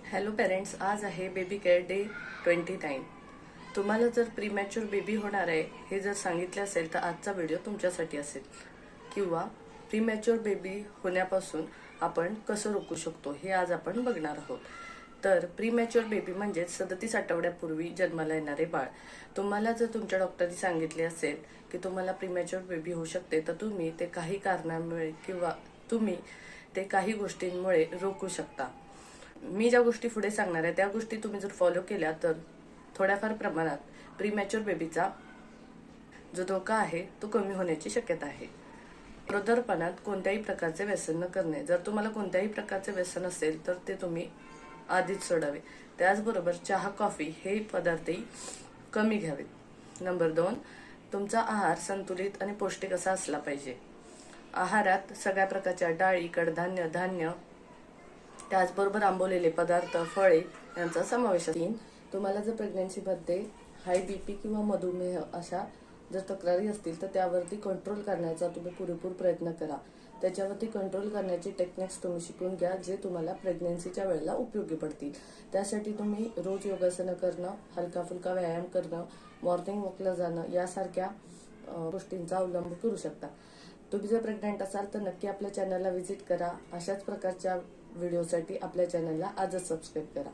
Hello parents, आज आहे baby care day 29। तुम्हाला जर प्रीमॅच्युअर बेबी होणार आहे हे जर सांगितले असेल तर आजचा व्हिडिओ तुमच्यासाठी असेल। किंवा प्रीमॅच्युअर बेबी होण्यापासून आपण कसं रोखू शकतो हे आज आपण बघणार आहोत। तर प्रीमॅच्युअर बेबी म्हणजे 37 आठवड्यापूर्वी जन्माला येणारे बाळ। तुम्हाला जर तुमच्या डॉक्टरनी सांगितले असेल की तुम्हाला प्रीमॅच्युअर बेबी होऊ शकते तर तुम्ही ते काही कारणांमुळे किंवा तुम्ही ते काही गोष्टींमुळे रोखू शकता। मी ज्या गोष्टी पुढे सांगणार आहे त्या गोष्टी तुम्ही जर फॉलो केल्या तर थोड्याफार प्रमाणात प्रीमॅच्युअर बेबीचा जो धोका आहे तो कमी होण्याची शक्यता आहे। गरोदरपणात कोणत्याही प्रकारचे व्यसन न करणे। जर तुम्हाला कोणत्याही प्रकारचे व्यसन असेल तर ते तुम्ही आधीच सोडावे। त्याचबरोबर चहा कॉफी हे पदार्थही कमी घ्यावेत। नंबर 2, तुमचा आहार संतुलित आणि पौष्टिक असा असला पाहिजे। आहारात सगळ्या प्रकारच्या डाळी, कडधान्य, धान्य, त्याचबरोबर आंबवलेले पदार्थ, फळे यांचा समावेश आहे। तुम्हाला जर प्रेग्नन्सीमध्ये हाय बीपी किंवा मधुमेह अशा जर तक्रारी असतील तर त्यावरती कंट्रोल करण्याचा तुम्ही पुरेपूर प्रयत्न करा। त्याच्यावरती कंट्रोल करण्याचे टेक्निक्स तुम्ही शिकून घ्या जे तुम्हाला प्रेग्नन्सीच्या वेळेला उपयोगी पडतील। त्यासाठी तुम्ही रोज योगासनं करणं, हलका फुलका व्यायाम करणं, मॉर्निंग वॉकला जाणं यासारख्या गोष्टींचा अवलंब करू शकता। तुम्ही जर प्रेग्नंट असाल तर नक्की आपल्या चॅनलला व्हिजिट करा। अशाच प्रकारच्या व्हिडिओसाठी आपल्या चॅनलला आजच सबस्क्राईब करा।